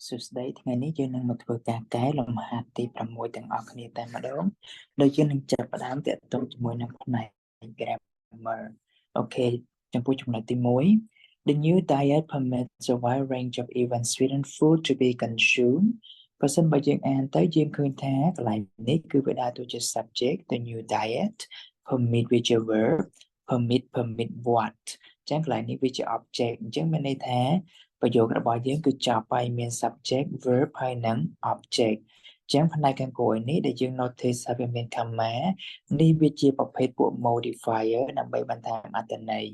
សួស្តីថ្ងៃនេះយើងនឹងមកធ្វើការកែលំហាត់ទី6ទាំងអស់គ្នាតែម្ដងដោយយើងនឹងចាប់ផ្ដើមទាក់ទងជាមួយនឹងផ្នែក grammar អូខេចំពោះចំណុចទី1 The new diet permits a wide range of even sweetened food to be consumed បើសិនបើយើងអានទៅយើងឃើញថាកន្លែងនេះគឺវាដើរតួជា subject the new diet permit វាជា verb permit what ចឹងកន្លែងនេះវាជា object អញ្ចឹងមានន័យថាប្រយោគរបស់យើងគឺចប់ហើយមាន subject verb ហើយនិង object ចឹងផ្នែកខាងក្រោយនេះដែលយើង notice ថាវាមាន comma នេះវាជាប្រភេទពួក modifier ដើម្បីបន្ថែមអត្ថន័យ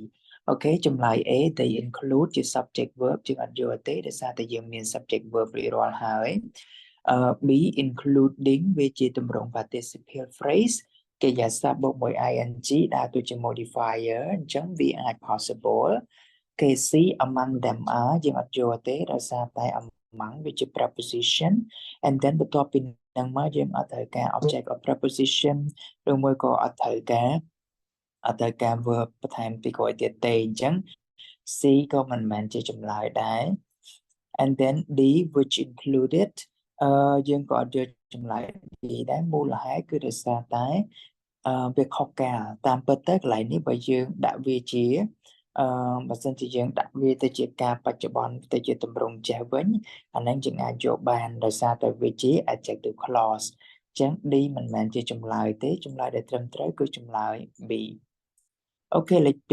អូខេចម្លើយ A they include ជា subject verb យើងអត់យកទេដោយសារតែយើងមាន subject verb រួចរាល់ហើយ B including វាជាទម្រង់ participial phrase កិរិយាសព្ទបូកមួយ ing ដើរតួជា modifier អញ្ចឹងវាអាច possible KC among them are យើងអត់យកទេដោយសារតែ among វាជា preposition and then បន្ទាប់ពីនឹងមកយើងអត់ត្រូវការ object of preposition ឬមួយក៏អត់ត្រូវការ verb បន្ថែមពីក្រោយទៀតទេអញ្ចឹង C ក៏មិនមែនជាចម្លើយដែរ and then D which included យើងក៏អត់យកចម្លើយ D ដែរមូលហេតុគឺដោយសារតែវាខុសកាលតាមពិតទៅកន្លែងនេះបើយើងដាក់វាជាបើសិនជាយើងដាក់វាទៅជាការបច្ចុប្បន្នទៅជាទម្រង់ចេះវិញអាហ្នឹងយើងអាចយកបានដោយសារតែវាជា adjective clause អញ្ចឹង D មិនមែនជាចម្លើយទេចម្លើយដែលត្រឹមត្រូវគឺចម្លើយ B អូខេលេខ2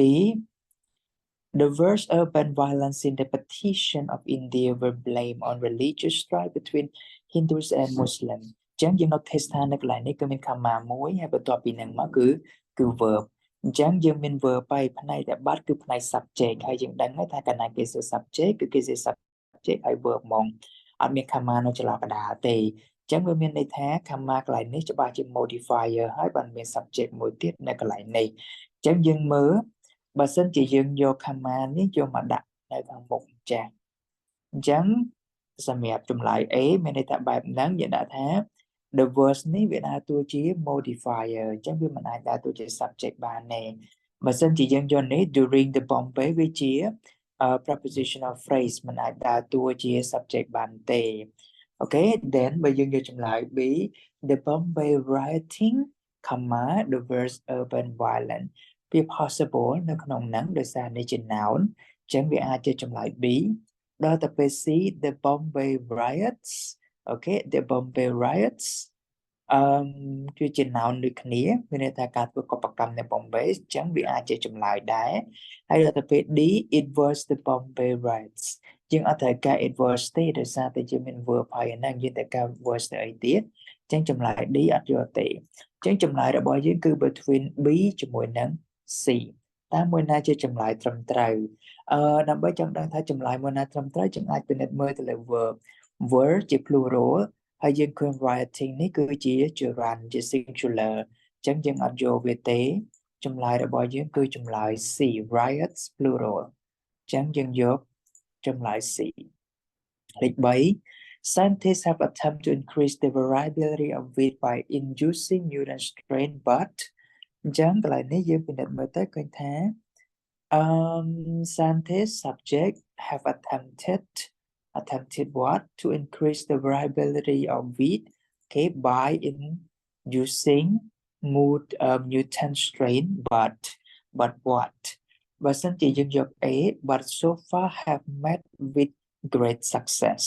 The worst urban violence in the petition of India were blamed on religious strife between Hindus and Muslims ចឹងយើង notice ថានៅកន្លែងនេះគឺមាន comma មួយហើយបន្ទាប់ពីនឹងមកគឺ verb អញ្ចឹងយើងមាន verb ហើយផ្នែកដែលបាត់គឺផ្នែក subject ហើយយើងដឹងហើយថាកាលណាគេសួរ subject គឺគេសួរ subject ហើយ verb ហ្មងអត់មាន comma នៅចន្លោះកណ្ដាលទេអញ្ចឹងវាមានន័យថា comma កន្លែងនេះច្បាស់ជា modifier ហើយបានមាន subject មួយទៀតនៅកន្លែងនេះអញ្ចឹងយើងមើលបើសិនជាយើងយក comma នេះយកមកដាក់នៅខាងមុខចាស់អញ្ចឹងសម្រាប់ចម្លើយ A មានន័យថាបែបហ្នឹងយើងដាក់ថា the verb នេះវាដើរតួជា modifier អញ្ចឹងវាមិនអាចដើរតួជា subject បានទេបើសិនជាយើងយកនេះ during the Bombay វាជា prepositional phrase មិនអាចដើរតួជា subject បានទេអូខេ then បើយើងយកចម្លើយ B the Bombay rioting comma the worst urban violence វា possible នៅក្នុងហ្នឹងដោយសារនេះជា noun អញ្ចឹងវាអាចជាចម្លើយ B ដល់ទៅពេល C the Bombay riots អូខេ the Bombay riots គឺជា noun ដូចគ្នាមានន័យថាការធ្វើកុប្បកម្មនៅ Bombay អញ្ចឹងវាអាចជាចម្លើយដែរហើយដល់ទៅពេល D it was the Bombay riots យើងអត់ត្រូវការ it was ទេដោយសារតែយើងមាន verb ហើយហ្នឹងយើងត្រូវការ was ទៅអីទៀតអញ្ចឹងចម្លើយ D អត់យកទេអញ្ចឹងចម្លើយរបស់យើងគឺ between B ជាមួយនឹង C តើមួយណាជាចម្លើយត្រឹមត្រូវដើម្បីចង់ដឹងថាចម្លើយមួយណាត្រឹមត្រូវយើងអាចពិនិត្យមើលទៅលើ verb ជា plural ហើយយើងឃើញ rioting នេះគឺជា gerund ជា singular អញ្ចឹងយើងអត់យកវាទេចម្លើយរបស់យើងគឺចម្លើយ C riots plural អញ្ចឹងយើងយកចម្លើយ C លេខ3 Scientists have attempted to increase the variability of wheat by inducing new strain but អញ្ចឹងកន្លែងនេះយើងពិនិត្យមើលទៅឃើញថាscientists subject have attempted what to increase the variability of wheat okay by inducing mutant strain but what បើសិនជាយើងយក A but so far have met with great success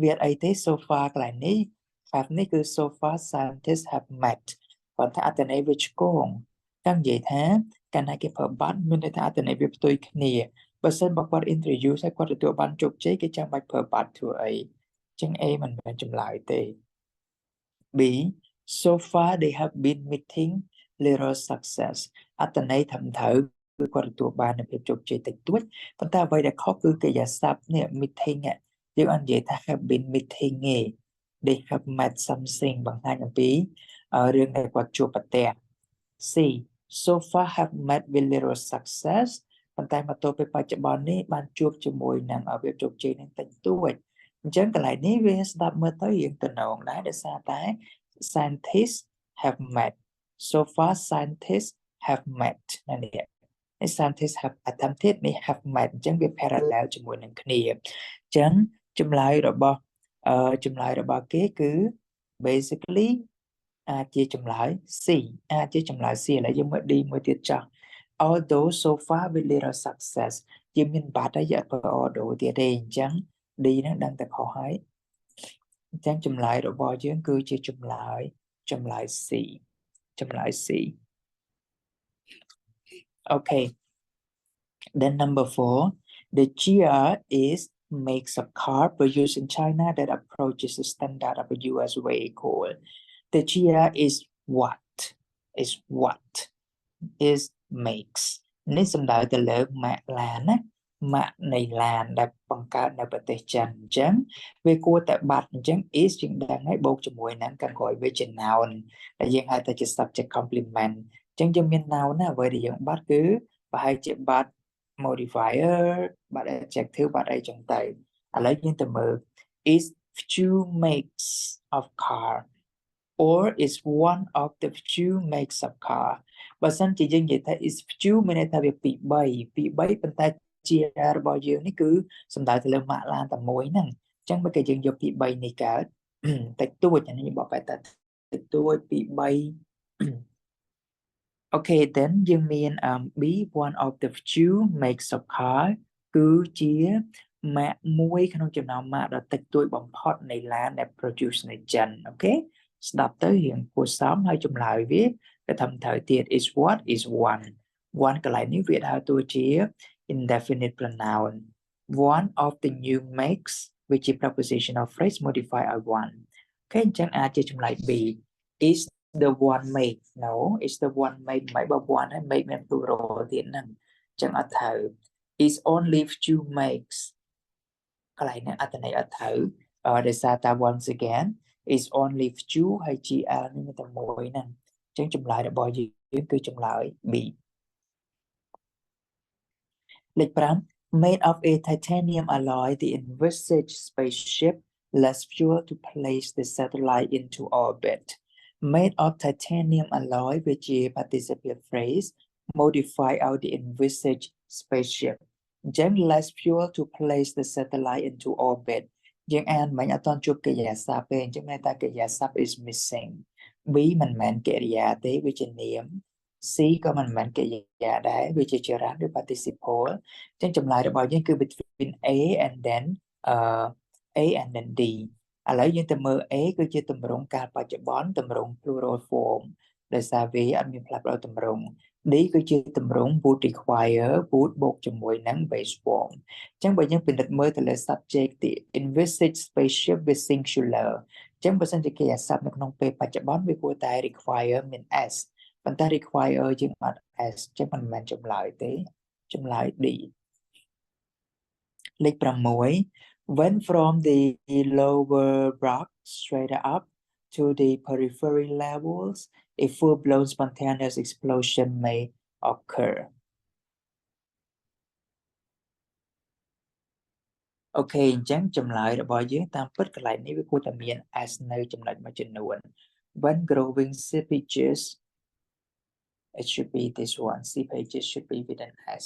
វាអីទេ so far កន្លែងនេះ have នេះគឺ so far scientists have met ប៉ុន្តែអត្ថន័យវាឆ្គងចង់និយាយថាកាលណាគេប្រើ but មានន័យថាអត្ថន័យវាផ្ទុយគ្នាបើសិនបើគាត់ introduce ហើយគាត់ទទួលបានជោគជ័យគេចាំបាច់ប្រើ but ធ្វើអីចឹង A មិនមែនចម្លើយទេ B so far they have been meeting little success អត្ថន័យត្រឹមត្រូវគឺគាត់ទទួលបាននូវភាពជោគជ័យតិចតួចប៉ុន្តែអ្វីដែលខុសគឺកិរិយាសព្ទនេះ meeting យើងអត់និយាយថា have been meeting ទេ they have met something បង្ហាញអំពីរឿងដែលគាត់ជួបប្រទះ C so far have met with little success ប៉ុន្តែមកទល់ពេលបច្ចុប្បន្ននេះបានជួបជាមួយនឹងភាពជោគជ័យនឹងតិចតួចអញ្ចឹងកន្លែងនេះវាស្ដាប់មើលទៅយើងតំណងដែរដោយសារតែ scientists have met so far scientists have met នេះ scientists have attempted នេះ have met អញ្ចឹងវា parallel ជាមួយនឹងគ្នាអញ្ចឹងចម្លើយរបស់គេគឺ basically អាចជាចម្លើយ C អាចជាចម្លើយ C ឥឡូវយើងមើល D មួយទៀតចាស់ although so far with little success យើងមានបាត់ហើយយើងអត់ប្រើ although ទៀតទេអញ្ចឹង D ហ្នឹងដឹងតែខុសហើយអញ្ចឹងចម្លើយរបស់យើងគឺជាចម្លើយ C ចម្លើយ C okay then number 4 the GR is makes a car produced in China that approaches the standard of a US vehicle. The GR is what is makes នេះសំដៅទៅលើម៉ាកឡានណាម៉ាកនៃឡានដែលបង្កើតនៅប្រទេសចិនអញ្ចឹងវាគួរតែបាត់អញ្ចឹង is ជាងដឹងហើយបូកជាមួយនឹងកាត់ក្រោយវាជា noun ដែលយើងហៅថាជា subject complement អញ្ចឹងយើងមាន noun ណាអ្វីដែលយើងបាត់គឺប្រហែលជាបាត់ modifier បាត់ adjective បាត់អីចឹងទៅឥឡូវយើងទៅមើល is few makes of car or is one of the few makes of car បើសិនជាយើងនិយាយថា is few មានន័យថាវាពី3ប៉ុន្តែជារបស់យើងនេះគឺសំដៅទៅលើម៉ាកឡានតែមួយហ្នឹងអញ្ចឹងបើគេយើងយកពី3នេះកើតតិចតួចអានេះបបតែតិចតួចពី3 okay then យើងមាន B one of the few makes of car គឺជាម៉ាកមួយក្នុងចំណោមម៉ាកដ៏តិចតួចបំផុតនៃឡានដែល produce នៅចិនអូខេស្ដាប់ទៅរៀងគួរសមហើយចម្លើយវាក៏ថាត្រូវទៀត is what is one កន្លែងនេះវាដើរតួជា indefinite pronoun one of the new makes which is prepositional phrase modify by one អូខេអញ្ចឹងអាចជាចម្លើយ B is the one make no is the one make មិនបើ one ហើយ make មាន plural ទៀតហ្នឹងអញ្ចឹងអត់ត្រូវ is only few makes កន្លែងនេះអត្ថន័យអត់ត្រូវដោយសារតែ once again is only few ហើយ GL នេះមានតែមួយហ្នឹងអញ្ចឹងចម្លើយរបស់យើងគឺចម្លើយ B លេខ 5 made of a titanium alloy the envisaged spaceship less fuel to place the satellite into orbit made of titanium alloy which is participial phrase modify out the envisaged spaceship អញ្ចឹង less fuel to place the satellite into orbit យើងអានមិនអត់ទាន់ជួបកិរិយាសព្ទទេអញ្ចឹងន័យថាកិរិយាសព្ទ is missing B មិនមែនកិរិយាទេវាជានាម C ក៏មិនមែនកិរិយាដែរវាជាចរន្តឬ participle អញ្ចឹងចម្លើយរបស់យើងគឺ between A and then D ឥឡូវយើងទៅមើល A គឺជាទម្រង់កាលបច្ចុប្បន្នទម្រង់ plural form ដោយសារវាអត់មានផ្លាស់ប្ដូរទម្រង់ D គឺជាទម្រង់ would require would បូកជាមួយនឹង base form អញ្ចឹងបើយើងពិនិត្យមើលទៅលើ subject ទី envisage spaceship with singular អញ្ចឹងបើសិនជាគេអាស័ព្ទនៅក្នុងពេលបច្ចុប្បន្នវាគួរតែ require មាន s ប៉ុន្តែ require យើងអត់ s អញ្ចឹងមិនមែនចម្លើយទេចម្លើយ D លេខ 6 when from the lower rock straight up to the periphery levels a full-blown spontaneous explosion may occur អូខេអញ្ចឹងចម្លើយរបស់យើងតាមពិតកន្លែងនេះវាគួរតែមាន s នៅចំណុចមួយចំនួន when growing seepages it should be this one seepages should be with an s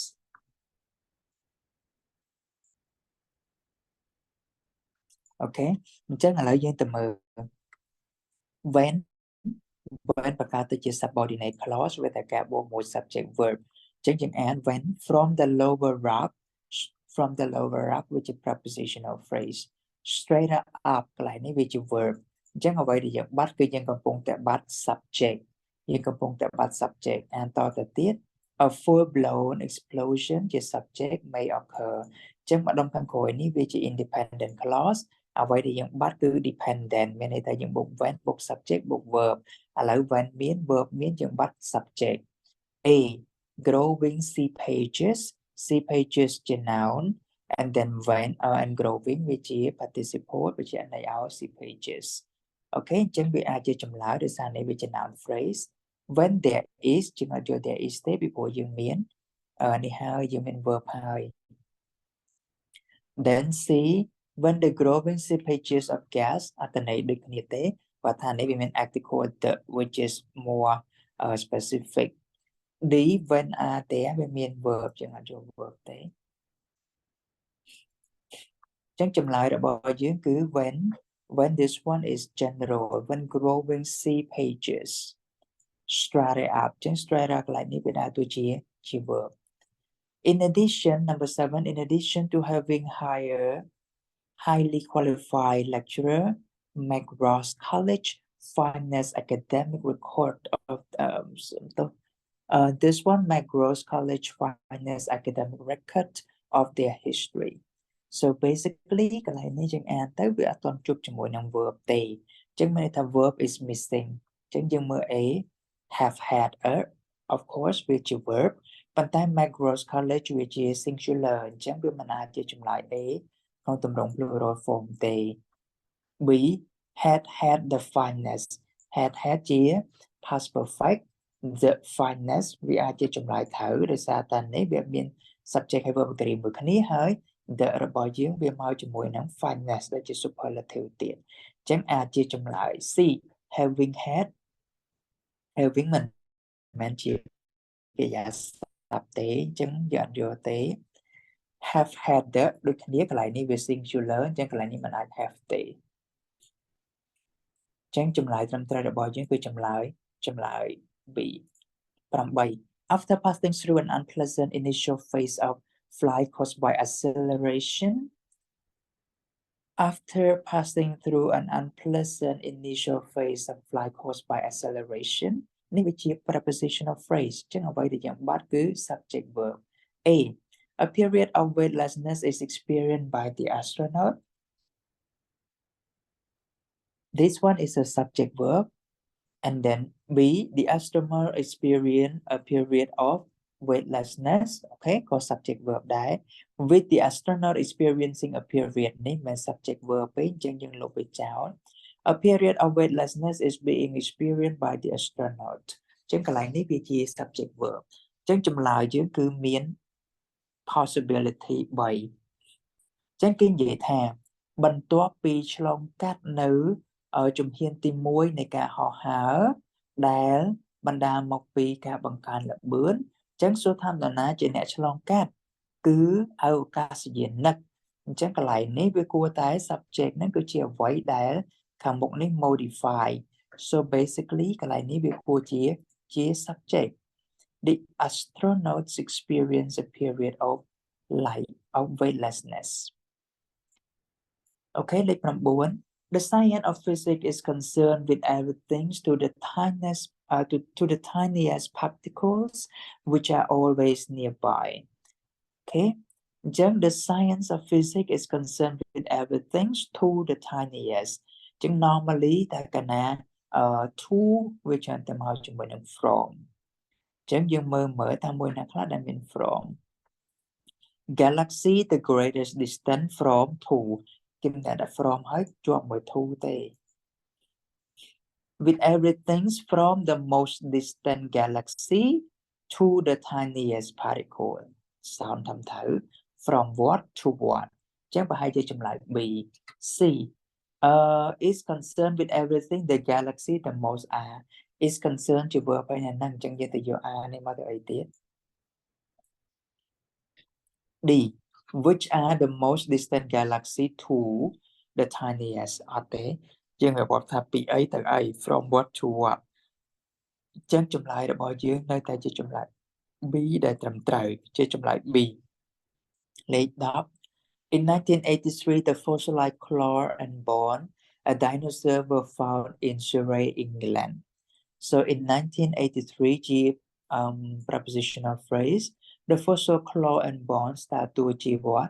okay អញ្ចឹងឥឡូវយើងទៅមើល when ប្រកាសទៅជា subordinate clause វាតែការបូកមួយ subject verb អញ្ចឹងយើងអាន when from the lower rock which is prepositional phrase straight up កន្លែងនេះវាជា verb អញ្ចឹងអ្វីដែលយើងបាត់គឺយើងកំពុងតែបាត់ subject យើងកំពុងតែបាត់ subject អានតទៅទៀត a full blown explosion ជា subject may occur អញ្ចឹងម្ដងខាងក្រោយនេះវាជា independent clause អ្វីដែលយើងបាត់គឺ dependent មានន័យថាយើងបូក when បូក subject បូក verb ឥឡូវ when មាន verb មានយើងបាត់ subject A growing seepagesជា noun and then when and growing វាជា participle វាជាន័យឲ្យ seepages អូខេអញ្ចឹងវាអាចជាចម្លើយដោយសារនេះវាជា noun phrase when there is ជាងអត់យក there is ទេពីព្រោះយើងមាននេះហើយយើងមាន verb ហើយ then C when the growing seepages of gas អត្ថន័យដូចគ្នាទេបើថានេះវាមាន article the which is more specific đi when are té bên miền verb chẳng hạn dùng verb té chẳng chùm lại là bỏ dưới cứ when this one is general when growing see pages straight up chẳng straight up lại ní bên à tôi chỉ verb. In addition, number 7, in addition to having highly qualified lecturer, McGrath College finest academic record of this one McGrath College finest academic record of their history. So basically, cái này này chẳng an tới việc toàn chụp cho mỗi năm verb tì, chẳng mấy thằng verb is missing, chẳng dừng mơ ấy have had a, of course, which verb. But time McGrath College which is singular chẳng biết mình ai chơi chung lại ấy không tầm động plural form tì. B had the finest had chia past perfect the finest we are chơi chung lại thử để sao ta nếu việc miền subject hay verb kể bữa khní hơi the là bao nhiêu việc mau cho mỗi nắng finest để chơi superlative tiền chẳng a chơi chung lại C having mình chia cái giá tập tế chứng dọn vô tế have had the đôi khi cái lại ní về singular chẳng cái lại ní mình ai have tế chẳng chùm lại trong trai bao nhiêu cứ chùm lại bị from bay after passing through an unpleasant initial phase of flight caused by acceleration after passing through an unpleasant initial phase of flight caused by acceleration ní vị trí prepositional phrase chứ không phải để dạng bắt cứ subject verb. A period of weightlessness is experienced by the astronaut. This one is a subject verb. And then B, the astronaut experienced a period of weightlessness. Okay, có subject verb đấy. With the astronaut experiencing a period ní mà subject verb ấy chân dân lộ về cháu. A period of weightlessness is being experienced by the astronaut. Chẳng cái lại ní vị trí subject verb. Chẳng chùm lại chứ cứ miễn possibility 3 chẳng kinh dễ thà bần toát pi chlong cát nữ ở chùm hiên tim muối này cả họ hở đá bần đà mọc pi cả bằng can là bướn chẳng số tham là ná chỉ nẹ chlong cát cứ ở ca sĩ diện nấc chẳng cả lại nếu với cua tái subject nó cứ chia vẫy đá cả một nít modify so basically cả lại nếu với cua chia subject. The astronauts experience a period of weightlessness. Okay, lệch number 4. The science of physics is concerned with everything to the tiniest to the tiniest particles which are always nearby. Okay, just the science of physics is concerned with everything to the tiniest. Just normally ta can to which are the most from. Just dương mơ mở tham môi năng khác mean from. Galaxy the greatest distance from to kim đã from hết cho mọi thu tê. With everything from the most distant galaxy to the tiniest particle. Sound thầm thử. From what to what. Chắc bà hai chơi chùm lại B. C. Is concerned with everything the galaxy the most are. Is concerned to vừa phải là năng chân dân từ dụ A nên mà từ ấy tiết. D. Which are the most distant galaxy to the tiniest are they? Dương người bỏ thập bị ấy từ ấy from what to what. Chân chùm lại là bỏ dưới nơi ta chỉ chùm lại B để trầm trời chỉ chùm lại B. Lấy đáp. In 1983, the fossilized claw and bone, a dinosaur were found in Surrey, England. So in 1983, prepositional phrase, the fossil claw and bones đã tu chi what?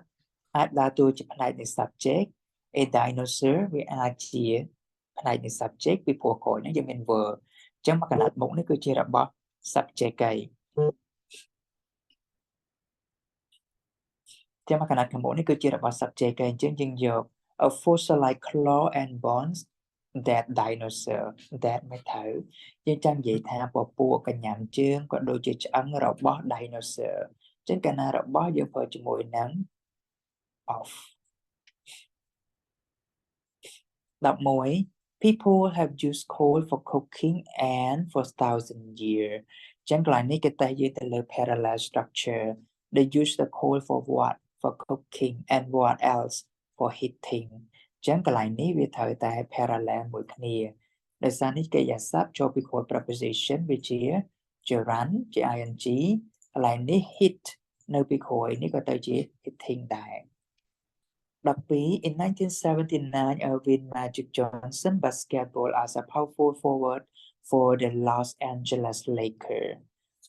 Đã tu chiផ្នែកនៃ subject. A dinosaur វាអាចជាផ្នែកនៃ subject ពីព្រោះក្រោយហ្នឹងយើងមាន verb អញ្ចឹងមកកណ្ដាត់មុខនេះគឺជារបស់ subject ឯងចាំមកកណ្ដាត់ខាងមុខនេះគឺជារបស់ subject ឯងអញ្ចឹងយើងយក a fossilized claw and bones that dinosaur that មិនត្រូវយើងចាំនិយាយថាពពួកកញ្ញាំជើងក៏ដូចជាឆ្អឹងរបស់ dinosaur អញ្ចឹងកាលណារបស់យើងប្រើជាមួយនឹង of 11 People have used coal for cooking and for 1,000 years chẳng lại ní cái tay dưới từ parallel structure they use the coal for what for cooking and what else for heating chẳng lại ní về thời tại parallel mỗi kia để sang ní cái giả sắp cho bị khối preposition vị trí chờ rắn chỉ ing lại ní hit nơi bị khối ní có tới chỉ heating tại đặc biệt in 1979 Irvin Magic Johnson basketball as a powerful forward for the Los Angeles Lakers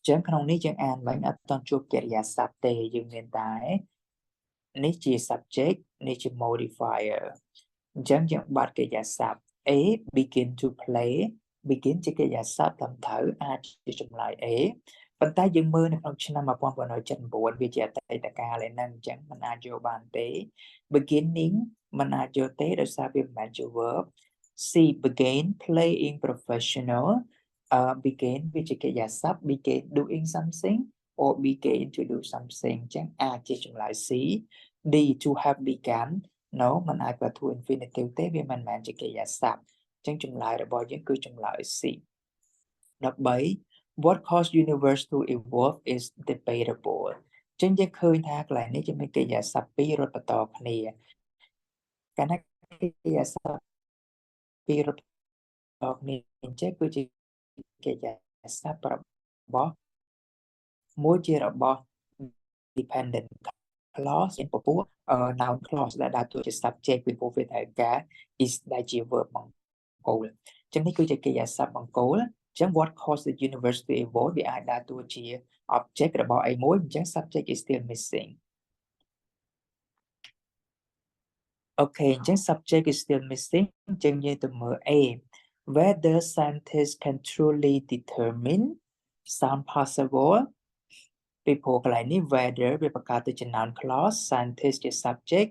chẳng không ní chẳng an vẫn ở toàn chụp cái giả sắp tề dương hiện tại ní chỉ subject ní chỉ modifier chẳng chẳng bắt cái giả sắp A begin to play begin chỉ cái giả sắp làm thử A chỉ trong lại A phần tay dương mơ này trong năm mà quan vào nội chân buồn vì trẻ tay ta ca lại năng chẳng mình A vô bàn tế beginning mình A vô tế để sao việc mà vô verb C begin playing professional begin vì chỉ cái giả sắp begin doing something or begin to do something chẳng A chỉ trong lại C D to have begun nó mình ai và thu infinitive tế vì mình chỉ cái giả sắp chẳng trong lại là bao nhiêu cứ trong lại C đọc 7 what caused universe to evolve is debatable chẳng chẳng khơi thác lại nếu cho mấy cái giả sắp bí rồi bà tỏ này cái này cái giả sắp bí rồi tỏ này chắc cứ chỉ cái giả sắp bỏ mỗi chia rồi bỏ dependent clause in purpose noun clause là đã thuộc về subject với vô về thể cả is đại chỉ verb bằng cố chẳng này cứ chỉ cái giả sắp bằng cố chẳng what caused the universe to evolve vì ai đã thuộc về object là bỏ ai mối chẳng subject is still missing. Okay, chẳng subject is still missing chẳng như từ mở A whether scientists can truly determine sound possible people cái này ní whether vềประกาศtừ noun clause scientist is subject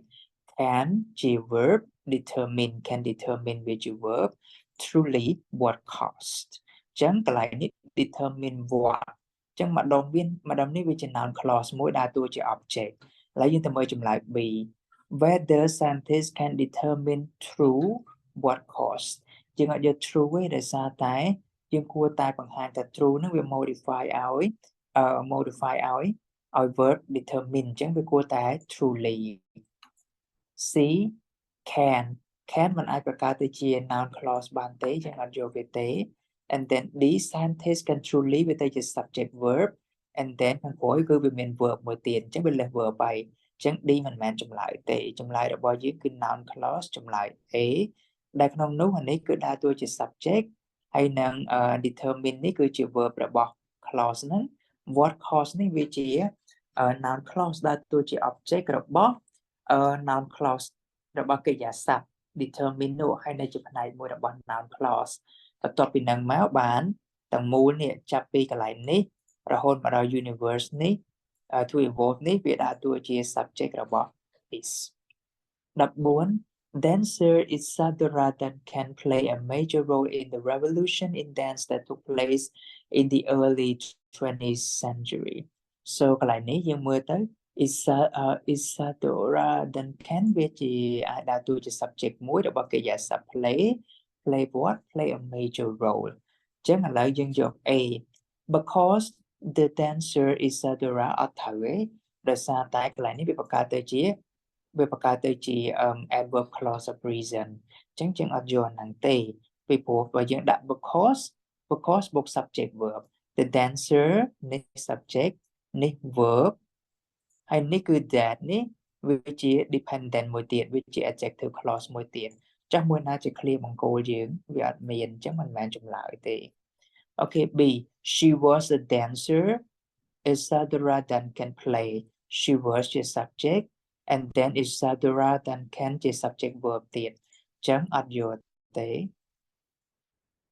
can chỉ verb determine can determine về chữ verb truly what cost chẳng cái này ní determine what chẳng mà đồng ní về chữ noun clause mỗi đa tu chữ object lấy như từ mới chùm lại be whether scientists can determine true what cost chừng ở giờ true ấy để sao tái chừng cua tai bằng hai từ true nó về modify áo ấy modify our verb determine chẳng về cua tai truly C can mình aiประกาศtừ chia noun clause ban tế chẳng là vô về tế and then these scientists can truly về tế subject verb and then thằng phối cứ về mình verb một tiền chẳng về là verb bài chẳng đi mình chùm lại tế chùm lại là bao nhiêu cái noun clause chùm lại thế đại không nấu hình ấy cứ đa tôi chỉ subject hay năng determine ní cứ chỉ verb là bỏ clause nó what clause ní vị trí noun clause đa tôi chỉ object là bỏ noun clause là bỏ cái giả sắp determine nó hay này chụp này mua là bỏ noun clause và tôi bị năng máu bán tầng mũ nè chắp đi cái lại ní rồi hôn mà đòi universe ní to evolve ní vì đã tôi chỉ subject là bỏ is đập 4 dancer Isadora Radhan can play a major role in the revolution in dance that took place in the early 20th century. So cái lại ní dương mưa tới Isadora Radhan can be chỉ đã tu chỉ subject muối được bao cái giả sub play what play a major role. Chẳng là lại dương dọc A because the dancer Isadora ở thời đời xa tại cái lại ní bị bạc ca tới chỉ vềประกาศtới chỉ adverb clause of reason chẳng chẳng ở dồn năng tê people và những đã because both subject verb the dancer ní subject ní verb hay ní cứ that ní vị trí dependent một tiền vị trí adjective clause một tiền chắc muốn nói chỉ clear bằng câu dưỡng vì admin chẳng mình mang chung lại tê okay B she was a dancer Isadora Radhan can play she was your subject and then Isadora then can chỉ subject verb tiền chẳng adjure tế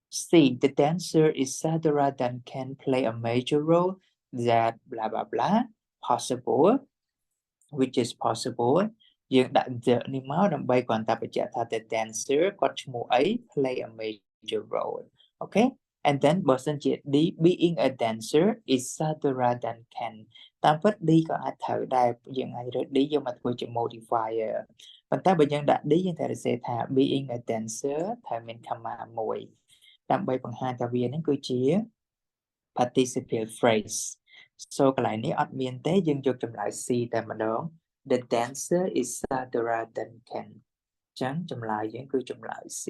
C the dancer Isadora then can play a major role that blah blah blah possible which is possible dương đã giờ ni máu đâm bay còn ta phải trả thà the dancer có mũ ấy play a major role okay and then person chỉ đi being a dancer Isadora then can ta vất đi có ai thở đài dừng ai rồi đi vô mặt của chữ modifier còn ta bây giờ đã đi như thế sẽ thả being a dancer thả mình tham mà mùi đâm bay bằng hai ta viên đến cư chia participle phrase so កន្លែងនេះអត់មានទេយើងយកចម្លើយ C តែម្ដង The dancer is Sandra Duncan ចឹងចម្លើយយើងគឺចម្លើយ C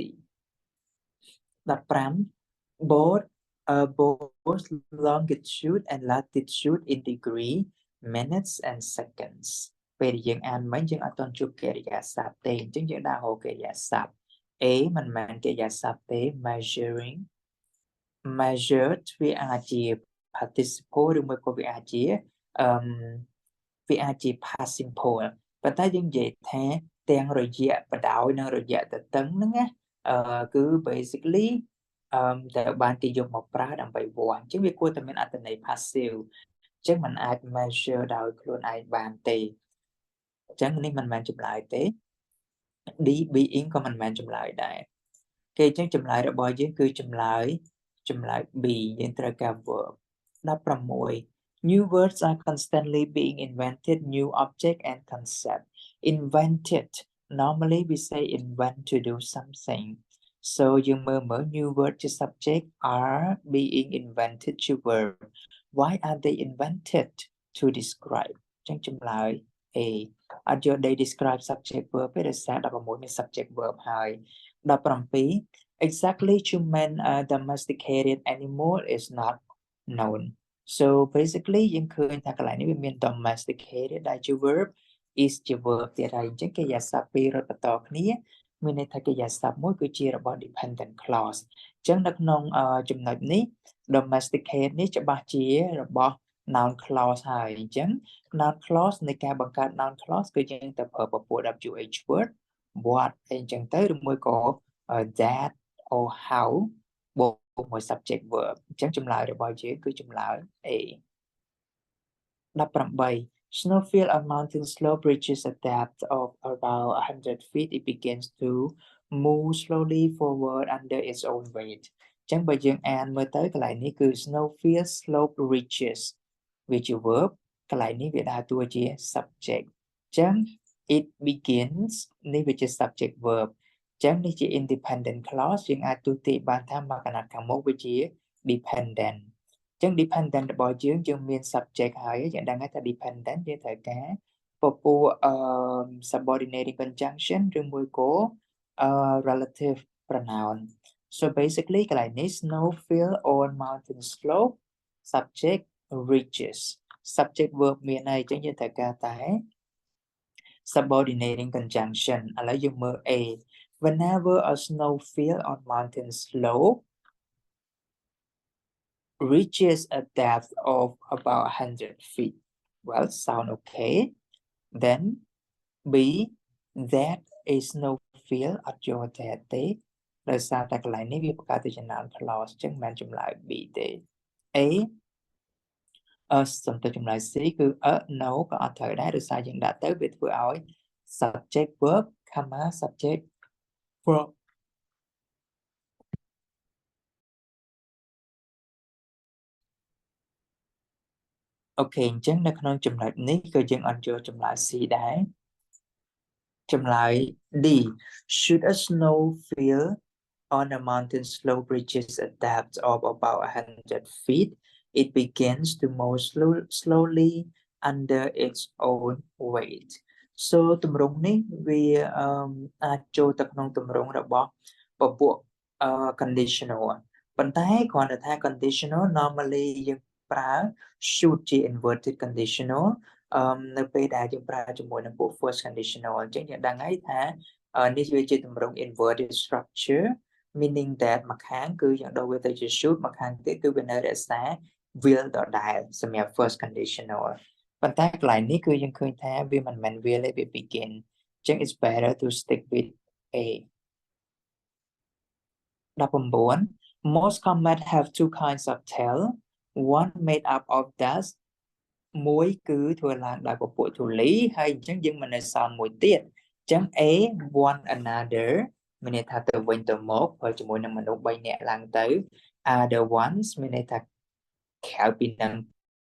15 both longitude and latitude in degree minutes and seconds ពេលយើងអានមិញយើងអត់ទាន់ជួបកិរិយាសព្ទទេអញ្ចឹងយើងដាក់រកកិរិយាសព្ទ A មិនមែនកិរិយាសព្ទទេ measured វាអាចជា participle ឬមួយក៏វាអាចជាpast simple ប៉ុន្តែយើងនិយាយថាទាំងរយៈបដោយនិងរយៈទទឹងហ្នឹងណាគឺ basically ដែលបានគេយកមកប្រើដើម្បីវាស់អញ្ចឹងវាគួរតែមានអត្ថន័យ passive អញ្ចឹងมันអាច measure ដោយខ្លួនឯងបានទេអញ្ចឹងនេះមិនមែនចម្លើយទេ D being ក៏មិនមែនចម្លើយដែរគេអញ្ចឹងចម្លើយរបស់យើងគឺចម្លើយ B យើងត្រូវការ verb 16 New words are constantly being invented new object and concept invented normally we say invent to do something so យើងមើល new word ជា subject are being invented ជា verb why are they invented to describe អញ្ចឹងចម្លើយ A អត់យក they describe subject verb ទេដោយសារ16មាន subject verb ហើយ17 exactly human domesticated animal is not known so basically យើងឃើញថាកន្លែងនេះវាមាន domesticated ដែលជា verb is ជា verb ទៀតហើយអញ្ចឹងកិរិយាសព្ទពីររត់បន្តគ្នាមានន័យថាកិរិយាសព្ទមួយគឺជារបស់ dependent clause អញ្ចឹងនៅក្នុងចំណុចនេះ domesticate នេះច្បាស់ជារបស់ noun clause ហើយអញ្ចឹង noun clause នៃការបង្កើត noun clause គឺយើងទៅប្រើពពួក WH word what អីអញ្ចឹងទៅឬមួយក៏ that or how បូកមួយ subject verb អញ្ចឹងចម្លើយរបស់យើងគឺចម្លើយ A 18 Snowfield on mountain slope reaches a depth of about 100 feet it begins to move slowly forward under its own weight អញ្ចឹងបើយើងអានមើលទៅកន្លែងនេះគឺ Snowfield slope reaches វាជា verb កន្លែងនេះវាដើរតួជា subject អញ្ចឹង it begins នេះវាជា subject verb អញ្ចឹងនេះជា independent clause យើងអាចទូទាយបានថាមកកណាត់ខាងមុខវាជា dependent អញ្ចឹង dependent របស់យើងមាន subject ហើយយើងដឹងថា dependent យើងត្រូវការពពួកsubordinating conjunction ឬមួយក៏ relative pronoun so basically កន្លែងនេះ Snowfield on mountain slope subject reaches subject verb មានហើយអញ្ចឹងយើងត្រូវការតែ subordinating conjunction ឥឡូវយើងមើល A whenever a snowfield on mountain slope reaches a depth of about 100 feet well sound okay then B that a snowfield អត់យក that ទេដោយសារតែកន្លែងនេះវាបង្កើតទៅជា noun clause អញ្ចឹងមិនចម្លើយ B ទេ A សំទៅចម្លើយ C គឺ no ក៏អត់ត្រូវដែរដោយសារយើងដាក់ទៅវាធ្វើឲ្យ subject verb comma subject verb អូខេអញ្ចឹងនៅក្នុងចំណុចនេះគឺយើងអត់យកចម្លើយ C ដែរចម្លើយ D should a snowfield on a mountain slope reaches a depth of about 100 feet it begins to move slowly under its own weight so ទម្រង់នេះវាអាចចូលទៅក្នុងទម្រង់របស់ពពួក conditional ប៉ុន្តែគ្រាន់តែថា conditional normally យើងប្រើ should ជា inverted conditional នៅពេលដែលយើងប្រើជាមួយនឹងពួក first conditional អញ្ចឹងយើងដឹងហើយថានេះវាជាទម្រង់ inverted structure meaning that មួយខាងគឺយើងដូរវាទៅជា should មួយខាងទៀតគឺវានៅរក្សា will ដដែលសម្រាប់ first conditional ប៉ុន្តែកន្លែងនេះគឺយើងឃើញថាវាមិនមែន will ទេវា begin អញ្ចឹង it's better to stick with A 19 most comets have two kinds of tail one made up of dust មួយគឺធ្វើឡើងដោយពពួកធូលីហើយអញ្ចឹងយើងមិននៅសល់មួយទៀតអញ្ចឹង A one another មានន័យថាទៅវិញទៅមកព្រោះជាមួយនឹងមនុស្ស3នាក់ឡើងទៅ other ones មានន័យថាក្រៅពីនឹង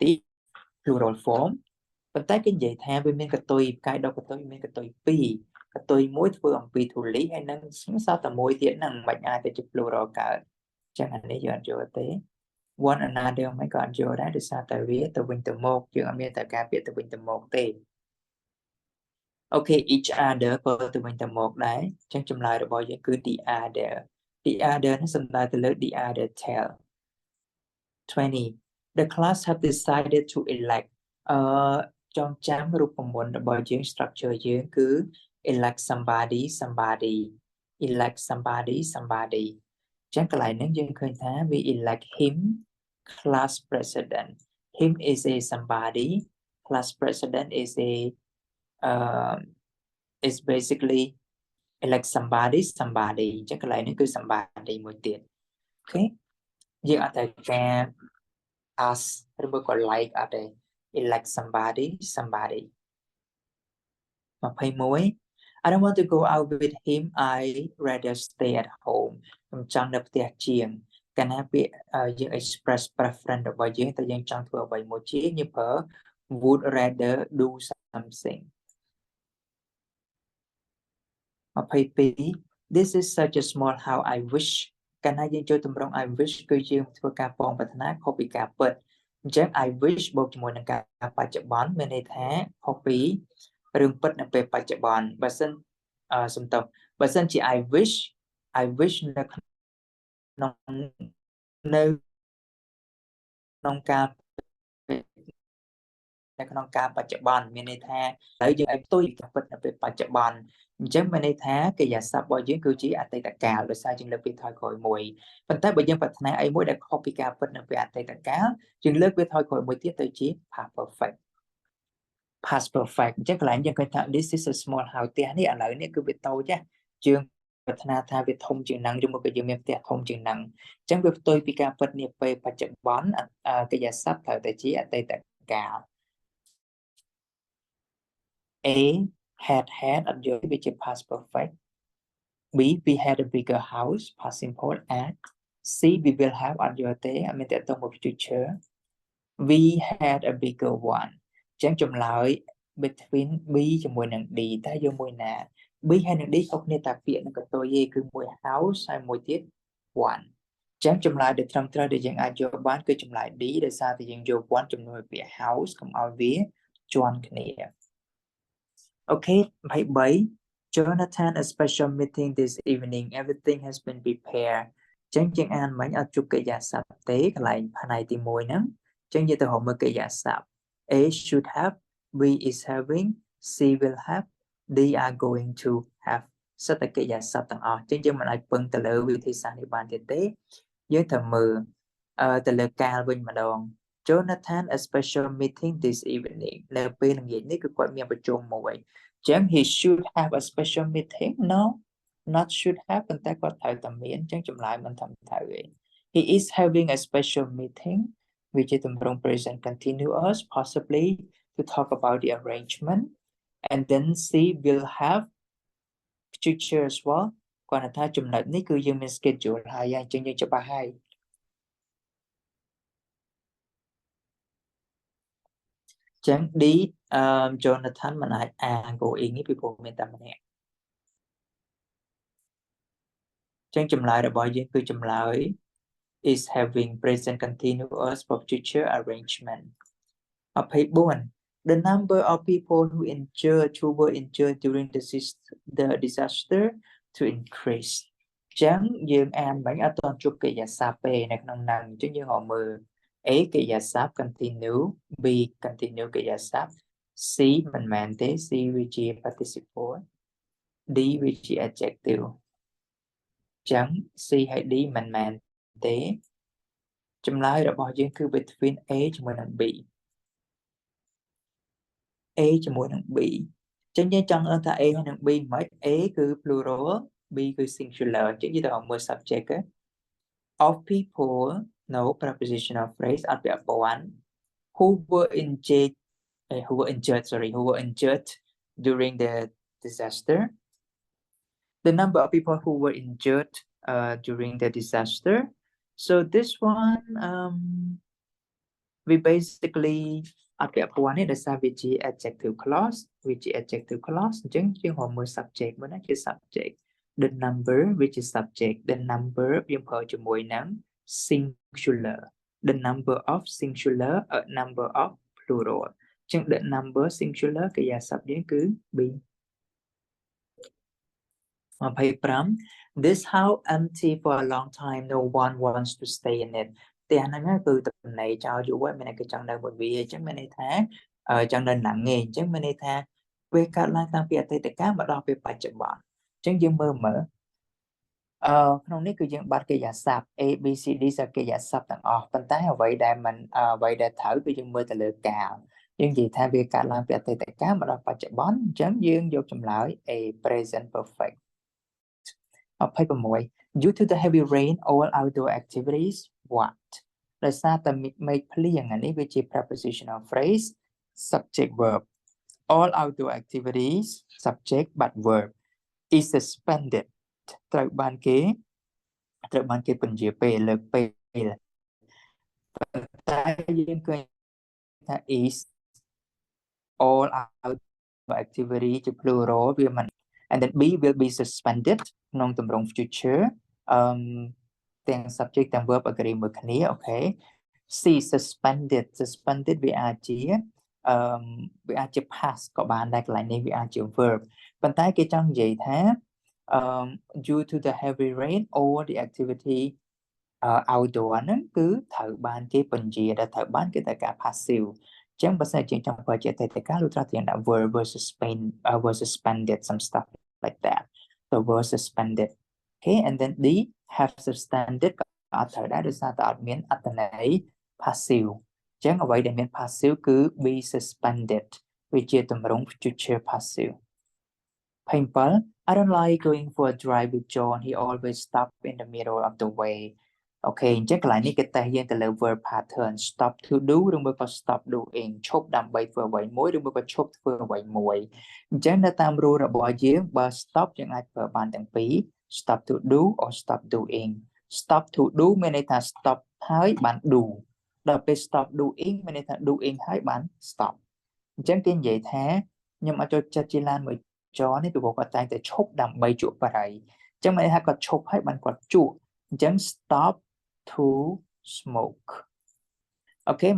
ទី plural form ប៉ុន្តែគេនិយាយថាវាមានកតុយផ្កាយដកកតុយមានកតុយ2កតុយមួយធ្វើអំពីធូលីហើយនឹងសល់តែមួយទៀតហ្នឹងមិនអាចទៅជា plural កើតអញ្ចឹងអានេះយើងអត់យល់ទេ one another មិនក៏អត់យល់ដែរដោយសារតែវាទៅវិញទៅមកយើងអត់មានតែការពាក្យទៅវិញទៅមកទេ Okay each other ក៏ទៅវិញទៅមកដែរអញ្ចឹងចម្លើយរបស់យើងគឺ the other នេះសំដៅទៅលើ the other tell 20 the class have decided to elect ចងចាំរូបមន្តរបស់យើង structure យើងគឺ elect somebody elect somebody អញ្ចឹងកន្លែងហ្នឹងយើងឃើញថា we elect him class president him is a somebody class president is a is basically elect somebody អញ្ចឹងកន្លែងនេះគឺ somebody មួយទៀត okay យើងអត់តែការ ask ឬក៏ like អត់ទេ elect somebody 21 I don't want to go out with him I rather stay at home ខ្ញុំចង់នៅផ្ទះជាងកាលណាពាក្យយើង express preference របស់យើងតែយើងចង់ធ្វើអ្វីមួយជាយើងប្រើ would rather do something 22 This is such a small how I wish កាលណាយើងចូលទម្រង់ I wish គឺយើងធ្វើការប៉ងប្រាថ្នាខុសពីការពិតអញ្ចឹង I wish បូកជាមួយនឹងការបច្ចុប្បន្នមានន័យថាខុសពីរឿងពិតនៅពេលបច្ចុប្បន្នបើសិនសំទោសបើសិនជា I wish នៅក្នុងការបច្ចុប្បន្នមានន័យថាឥឡូវយើងឲ្យផ្ទុយការពិតនៅពេលបច្ចុប្បន្នអញ្ចឹងមានន័យថាកិរិយាសព្ទរបស់យើងគឺជាអតីតកាលដោយសារយើងលើកវាថយក្រោយមួយប៉ុន្តែបើយើងប្រាថ្នាអីមួយដែលខុសពីការពិតនៅពេលអតីតកាលយើងលើកវាថយក្រោយមួយទៀតទៅជា past perfect អញ្ចឹងកន្លែងយើងឃើញថា this is a small house ផ្ទះនេះឥឡូវនេះគឺវាតូចណាយើងប្រាថ្នាថាវាធំជាងហ្នឹងឬមកក៏យើងមានផ្ទះធំជាងហ្នឹងអញ្ចឹងវាផ្ទុយពីការពិតនាពេលបច្ចុប្បន្នកិរិយាសព្ទត្រូវតែជាអតីតកាល A had អត់យកវាជា past perfect B we had a bigger house past simple at C we will have អត់យកទេអត់មានតើតមក future we had a bigger one អញ្ចឹងចម្លើយ between B ជាមួយនឹង D តើយកមួយណា B ហើយនឹង D ខុសគ្នាតែពាក្យនឹងកតុយទេគឺមួយ house ហើយមួយទៀត one អញ្ចឹងចម្លើយដែលត្រឹមត្រូវដែលយើងអាចយកបានគឺចម្លើយ D ដោយសារតែយើងយក one ជំនួសពាក្យ house កុំឲ្យវាជាន់គ្នា Okay 23 Jonathan a special meeting this evening everything has been prepared អញ្ចឹងយើងអានមិញអត់ជួបកិរិយាសព្ទទេកន្លែងផ្នែកទី1ហ្នឹងអញ្ចឹងយើងទៅរកមើលកិរិយាសព្ទ A should have B is having C will have D are going to have សិតតែកិរិយាសព្ទទាំងអស់អញ្ចឹងយើងមិនអាចពឹងទៅលើវិធីសាស្ត្រនេះបានទៀតទេយើងត្រូវមើលទៅលើកាលវិញម្ដង Jonathan a special meeting this evening នៅពេលល្ងាចនេះគឺគាត់មានប្រជុំមួយអញ្ចឹង he should have a special meeting no not should have ប៉ុន្តែគាត់ត្រូវតែមានអញ្ចឹងចម្លើយមិនត្រឹមត្រូវទេ he is having a special meeting which is ទម្រង់ present continuous possibly to talk about the arrangement and then C will have future as well គាត់ថាចំណុចនេះគឺយើងមាន schedule ហើយអញ្ចឹងយើងច្បាស់ហើយចឹង D Jonathan មិនអាចអាន going នេះពីព្រោះមានតែម្នាក់ចឹងចម្លើយរបស់យើងគឺចម្លើយ is having present continuous for future arrangement 24 the number of people who were injured during the disaster to increase ចឹងយើងអានមិញអត់ទាន់ជួបកិរិយាសព្ទទេនៅក្នុងហ្នឹងអញ្ចឹងយើងរកមើល A កិរិយាសព្ទ continue B continue កិរិយាសព្ទ C មិនមែនទេ C វាជា participle D វាជា adjective ចឹង C ហើយ D មិនមែនទេចម្លើយរបស់យើងគឺ between A ជាមួយនឹង B A ជាមួយនឹង B ចឹងយើងចង់ដឹងថា A ហើយនឹង B មិន A គឺ plural B គឺ singular ចឹងយើងត្រូវមើល subject of people no prepositional phrase អត់ពាក់ព័ន្ធ who were injured during the disaster the number of people who were injured during the disaster so this one we basically អត់ពាក់ព័ន្ធទេដោយសារវាជា adjective clause វាជា adjective clause អញ្ចឹងយើងរកមើល subject មួយណាជា subject the number which is subject the number យើងប្រើជាមួយនឹង singular the number of singular a number of plural ចឹង the number singular កិរិយាសព្ទយើងគឺ be 25 This house empty for a long time no one wants to stay in it ផ្ទះហ្នឹងគឺតំណេចោលយូរហើយមានគេចង់នៅមួយវាអញ្ចឹងមានន័យថាចង់នៅណាំងឯងអញ្ចឹងមានន័យថាពេលកើតឡើងតាំងពីអតីតកាលមកដល់ពេលបច្ចុប្បន្នអញ្ចឹងយើងមើលក្នុងនេះគឺយើងបាត់កិរិយាសព្ទ A B C D សកិរិយាសព្ទទាំងអស់ប៉ុន្តែអ្វីដែលត្រូវគឺយើងមើលទៅលើកាលយើងនិយាយថាវាកើតឡើងពីអតីតកាលមកដល់បច្ចុប្បន្នអញ្ចឹងយើងយកចម្លើយ A present perfect 26 Due to the heavy rain all outdoor activities what ដោយសារតែមេឃភ្លៀងអានេះវាជា prepositional phrase subject verb all outdoor activities subject but verb is suspended ត្រូវបានគេពន្យាពេលលើកពេលតែយើងឃើញថា is all outdoor activity ជា plural វាមិន and then B will be suspended ក្នុងទម្រង់ future ទាំង subject ទាំង verb agree មួយគ្នាអូខេ C suspended វាអាចជា past ក៏បានដែរកន្លែងនេះវាអាចជា verb ប៉ុន្តែគេចង់និយាយថា due to the heavy rain all the activity outdoor ហ្នឹងគឺត្រូវបានគេពន្យាដែលត្រូវបានគេតែការ passive អញ្ចឹងបើសិនជាចង់ប្រើជាអតីតកាលលោកត្រូវដាក់ verb versus suspended some stuff like that so verb suspended okay and then D have suspended ក៏អត់ត្រូវដែរដោយសារតែអត់មានអត្ថន័យ passive អញ្ចឹងអ្វីដែលមាន passive គឺ be suspended វាជាទម្រង់ future passive 27 I don't like going for a drive with John he always stop in the middle of the way អូខេអញ្ចឹងកន្លែងនេះគេតេស្តយើងទៅលើ verb pattern stop to do ឬមួយក៏ stop doing ឈប់ដើម្បីធ្វើអ្វីមួយឬមួយក៏ឈប់ធ្វើអ្វីមួយអញ្ចឹងនៅតាម rule របស់យើងបើ stop យើងអាចប្រើបានទាំងពីរ stop to do or stop doing stop to do មានន័យថា stop ហើយបាន do ដល់ពេល stop doing មានន័យថា doing ហើយបាន stop អញ្ចឹងគេនិយាយថាខ្ញុំអត់ចូលចិត្តជិះឡានមួយចរនេះពីព្រោះគាត់តែងតែឈប់ដើម្បីជក់បរិយអញ្ចឹងមានន័យថាគាត់ឈប់ហើយបានគាត់ជក់អញ្ចឹង stop to smoke អូខេ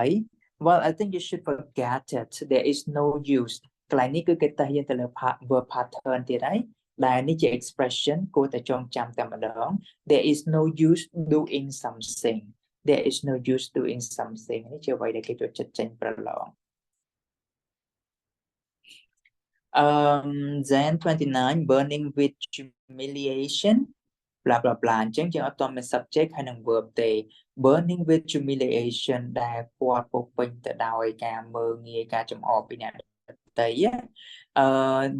28 Well I think you should forget it there is no use កន្លែងនេះគឺគេតេស្តយើងទៅលើ verb pattern ទៀតហើយដែលនេះជា expression គួរតែចងចាំតែម្ដង there is no use doing something there is no use doing something នេះជាអ្វីដែលគេចូលចិត្តចេញប្រឡងthen 29 burning with humiliation blah blah blah អញ្ចឹងយើងអត់ទាន់មាន subject ហើយនឹង verb ទេ burning with humiliation ដែលគាត់ពោពេញទៅដោយការមើលងាយការចំអកពីអ្នកដទៃ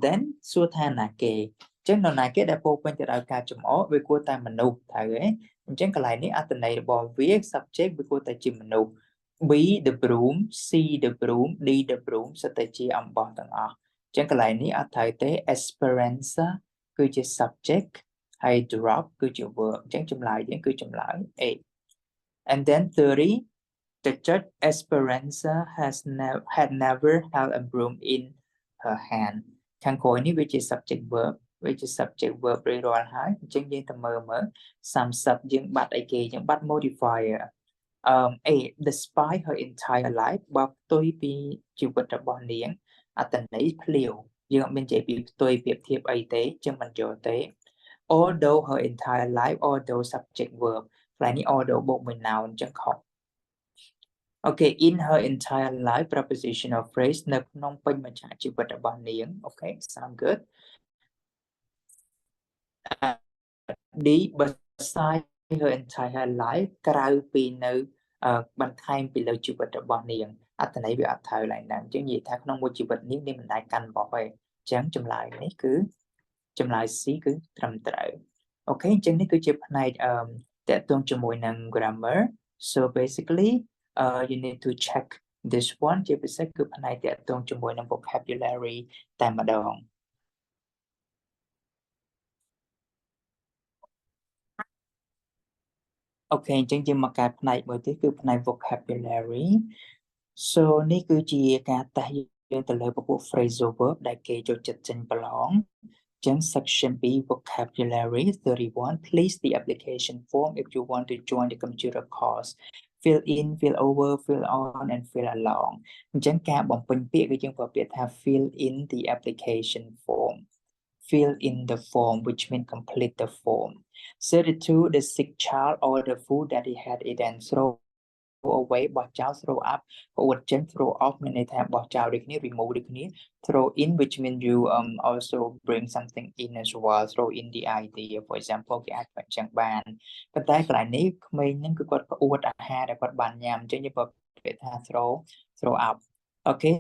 then សួរថាណាគេអញ្ចឹងនរណាគេដែលពោពេញទៅដោយការចំអកវាគួរតែមនុស្សត្រូវទេអញ្ចឹងកន្លែងនេះអត្ថន័យរបស់វា subject វាគួរតែជាមនុស្ស B the broom C the broom D the broom សិតតែជាអំបោះទាំងអស់អញ្ចឹងកន្លែងនេះអត់ត្រូវទេ Esperanza គឺជា subject ហើយ drop គឺជា verb អញ្ចឹងចម្លើយយើងគឺចម្លើយ A and then 30 the judge Esperanza had never held a broom in her hand ខាងក្រោយនេះវាជា subject verb វាជា subject verb រៀងរាល់ហើយអញ្ចឹងយើងទៅមើល30យើងបាត់អីគេយើងបាត់ modifier A despite her entire life បើផ្ទុយពីជីវិតរបស់នាងអត្ថន័យភ្លាវយើងអត់មាននិយាយពីផ្ទុយប្រៀបធៀបអីទេចឹងមិនយកទេ although her entire life although subject verb កន្លែងនេះ although បូកមួយ noun ចឹងខុស Okay in her entire life prepositional phrase នៅក្នុងពេញមួយជីវិតរបស់នាង Okay sound good D beside her entire life ក្រៅពីនៅបន្ថែមពីលើជីវិតរបស់នាងអត្ថន័យវាអត់ត្រូវឡើងហ្នឹងអញ្ចឹងនិយាយថាក្នុងមួយជីវិតនាងមិនដែលកាន់បោះទេអញ្ចឹងចម្លើយនេះគឺចម្លើយ C គឺត្រឹមត្រូវអូខេអញ្ចឹងនេះគឺជាផ្នែកតកតងជាមួយនឹង grammar so basically you need to check this one ជាពិសេសគឺផ្នែកតកតងជាមួយនឹង vocabulary តែម្ដងអូខេអញ្ចឹងយើងមកកាត់ផ្នែកមួយទៀតគឺផ្នែក vocabulary so នេះគឺជាការតេស្តយើងទៅលើពពួក phrasal verb ដែលគេចូលចិត្តចេញប្រឡងអញ្ចឹង section B vocabulary 31 please the application form if you want to join the computer course fill in fill over fill on and fill along អញ្ចឹងការបំពេញពាក្យគឺយើងប្រើពាក្យថា fill in the application form fill in the form which means complete the form 32 the sick child or the food that he had eaten throw away បោះចោល throw up ផ្អួតចេញ throw off មានន័យថាបោះចោលដូចគ្នា remove ដូចគ្នា throw in which means you also bring something in as well throw in the idea for example គេអាចបញ្ចាំងបានប៉ុន្តែកន្លែងនេះក្មេងហ្នឹងគឺគាត់ផ្អួតអាហារដែលគាត់បានញ៉ាំអញ្ចឹងយើងប្រើពាក្យថា throw up អូខេ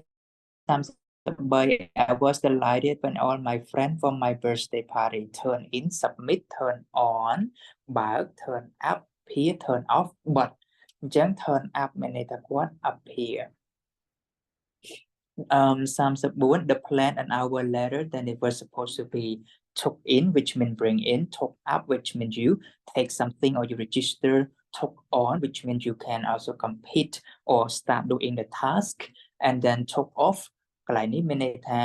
33 I was delighted when all my friends from my birthday party turn in submit turn on បើក turn up appear turn off but អញ្ចឹង turn up មានន័យថាគាត់ appear 34 the plan an hour later than it was supposed to be took in which means bring in took up which means you take something or you register took on which means you can also compete or start doing the task and then took off កន្លែងនេះមានន័យថា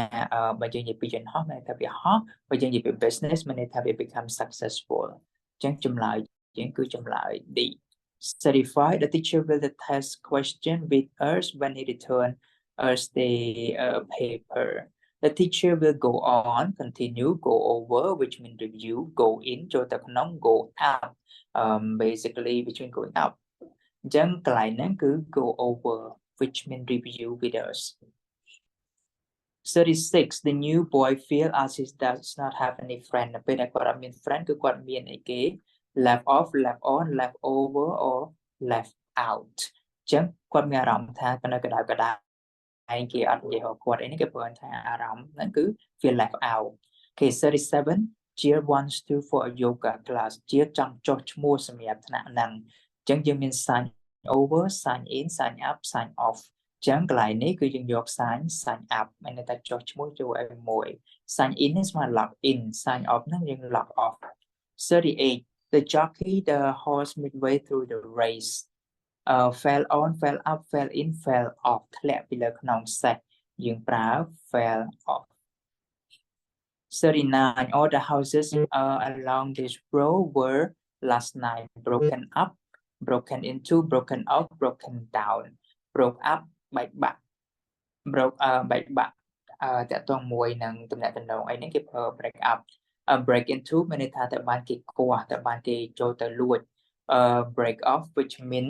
បើយើងនិយាយពីយន្តហោះមានន័យថាវាហោះបើយើងនិយាយពី business មានន័យថាវា become successful អញ្ចឹងចម្លើយយើងគឺចម្លើយ D 35 the teacher will test question with us when he return us the paper the teacher will go on continue go over which means review go in ចូលទៅក្នុង go up basically which means going up អញ្ចឹងកន្លែងហ្នឹងគឺ go over which means review with us 36 the new boy feel as he does not have any friend ពេលដែលគាត់អត់មាន friend គឺគាត់មានអីគេ left off left on left over or left out អញ្ចឹងគាត់មានអារម្មណ៍ថានៅកណ្ដៅកណ្ដាលឯងគេអត់និយាយហៅគាត់អីនេះគេប្រើថាអារម្មណ៍ហ្នឹងគឺ feel left out គេ 37 Jill wants to for a yoga class Jill ចង់ចុះឈ្មោះសម្រាប់ថ្នាក់ហ្នឹងអញ្ចឹងយើងមាន sign over sign in sign up sign off ចឹងកន្លែងនេះគឺយើងយក sign up មានន័យថាចុះឈ្មោះចូលឲ្យមួយ sign in នេះស្មើ log in sign off ហ្នឹងយើង log off 38 the jockey the horse midway through the race fell on fell up fell in fell off ធ្លាក់ពីលើខ្នងសេះយើងប្រើ fell off 39 all the houses along this road were last night broken up broken into broken off broken down broke up បែកបាក់ broke បែកបាក់តើតងមួយនឹងតំណែងតំណងអីនេះគេប្រើ break up break into មានន័យថាតើបានគេគោះតើបានគេចូលទៅលួចbreak off which mean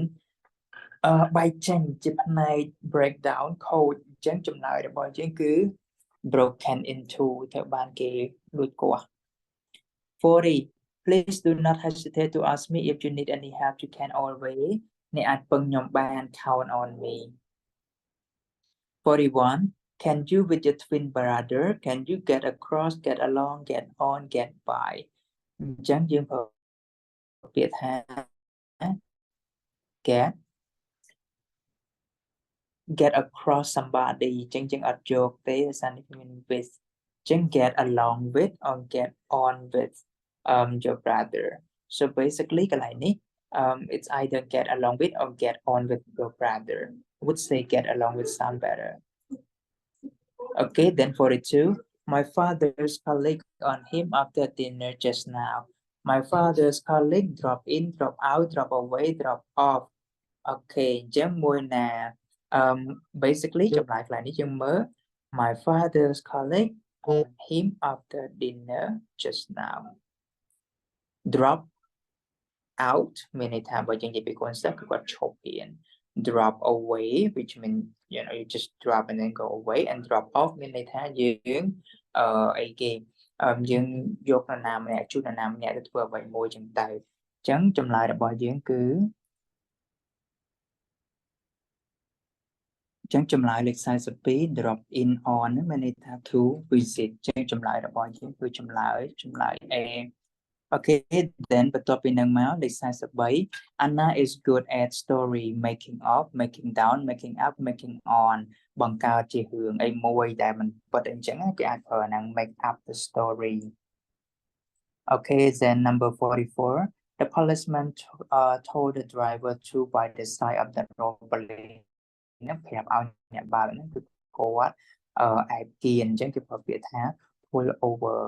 បែកចេញជាផ្នែក break down ខូចអញ្ចឹងចម្លើយរបស់យើងគឺ broken into តើបានគេលួចគោះ 40 please do not hesitate to ask me if you need any help you can always អ្នកអាចពឹងខ្ញុំបាន count on me 41 can you with your twin brother can you get across get along get on get by អញ្ចឹងយើងប្រើពាក្យថា get across somebody អញ្ចឹងយើងអត់យកទេដោយសារនេះមាន with អញ្ចឹង get along with or get on with your brother so basically កន្លែងនេះit's either get along with or get on with your brother I would say get along with sound better okay then 42 my father's colleague on him after dinner just now my father's colleague drop in drop out drop away drop off okay អញ្ចឹងមួយណាbasically ចម្លើយកន្លែងនេះយើងមើល my father's colleague on him after dinner just now drop out មានន័យថាបើយើងនិយាយពីកូនសិស្សគឺគាត់ឈប់រៀន drop away which mean you know you just drop and then go away and drop off មានន័យថាយើងអីគេយើងយកនរណាម្នាក់ជួបនរណាម្នាក់ទៅធ្វើអ្វីមួយចឹងទៅអញ្ចឹងចម្លើយរបស់យើងគឺចឹងចម្លើយលេខ42 drop in on មានន័យថា to visit ចឹងចម្លើយរបស់យើងគឺចម្លើយ A okay then បន្ទាប់ពីនឹងមកលេខ43 Anna is good at story making up making down making up making on បង្កើតជារឿងអីមួយដែលមិនពិតអញ្ចឹងគេអាចប្រើហ្នឹង make up the story okay then number 44 the policeman told the driver to by the side of the road នេះប្រាប់ឲ្យអ្នកបើកហ្នឹងគឺគាត់ឯកគៀនអញ្ចឹងគេប្រើពាក្យថា pull over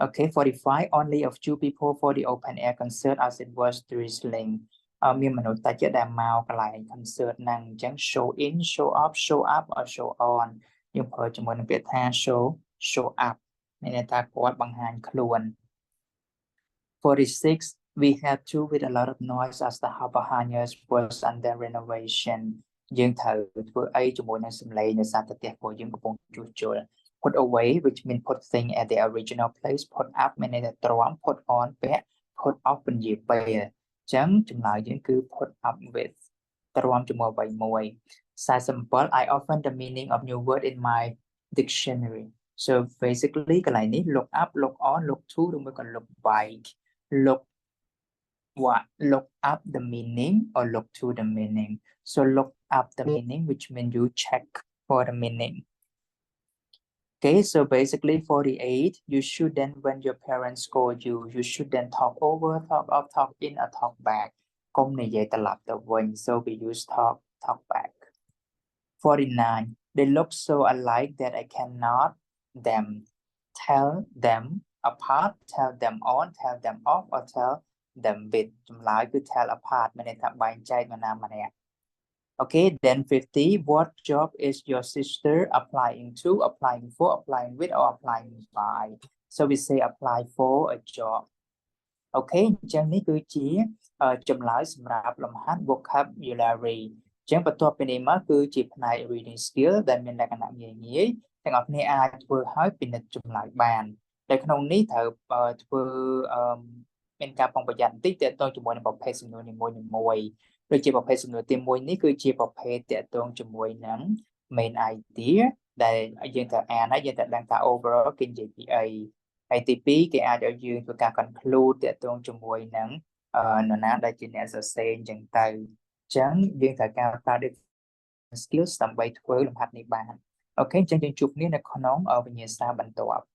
okay 45 only a few people for the open air concert as it was drizzling មានមនុស្សតែជាដែលមកកន្លែង concert ហ្នឹងអញ្ចឹង show in show off show up or show on យើងប្រើជាមួយនឹងពាក្យថា show up មានន័យថាគាត់បង្ហាញខ្លួន 46 we had to with a lot of noise as the Habahanyas was under renovation យើងត្រូវធ្វើអីជាមួយនឹងសំឡេងនៅសារតែផ្ទះពួកយើងកំពុងជួសជុល put away which mean put thing at the original place put up មានន័យថាទ្រាំ put on ពាក់ put off ពន្យាពេលអញ្ចឹងចម្លើយយើងគឺ put up with ទ្រាំជាមួយអ្វីមួយ 47 I often the meaning of new word in my dictionary so basically កន្លែងនេះ look up look on look to ឬមួយក៏ look by look up the meaning or look to the meaning so look up the meaning which means you check for the meaning. Okay, so basically 48 you shouldn't when your parents scold you shouldn't talk over talk off talk in or talk back កុំនិយាយត្រឡប់ទៅវិញ so we use talk back. 49 they look so alike that I cannot them tell them apart tell them on tell them off or tell them with ចម្លើយគឺ tell apart មានន័យថាបែងចែកនរណាម្នាក់ Okay, then 50 what job is your sister applying to applying for applying with or applying by so we say apply for a job. Okay អញ្ចឹងនេះគឺជាចម្លើយសម្រាប់លំហាត់ vocabulary អញ្ចឹងបន្ទាប់ពីនេះមកគឺជាផ្នែក reading skill ដែលមានលក្ខណៈងាយៗទាំងអស់គ្នាអាចធ្វើឲ្យពិនិត្យចម្លើយបានតែក្នុងនេះត្រូវធ្វើមានការប្រុងប្រយ័ត្នបន្តិចទាក់ទងជាមួយនឹងប្រភេទសំណួរនីមួយៗដូចជាប្រភេទសំណួរទី1នេះគឺជាប្រភេទទាក់ទងជាមួយនឹង main idea ដែលយើងត្រូវអានហើយយើងត្រូវដឹងថា overall គេនិយាយពីអីហើយទី2គេអាចឲ្យយើងធ្វើការ conclude ទាក់ទងជាមួយនឹងនរណាដែលជាអ្នកសរសេរអញ្ចឹងទៅអញ្ចឹងយើងត្រូវការប្រើ skills ដើម្បីធ្វើលំហាត់នេះបានអូខេអញ្ចឹងយើងជួបគ្នានៅក្នុងវិញ្ញាសាបន្ទាប់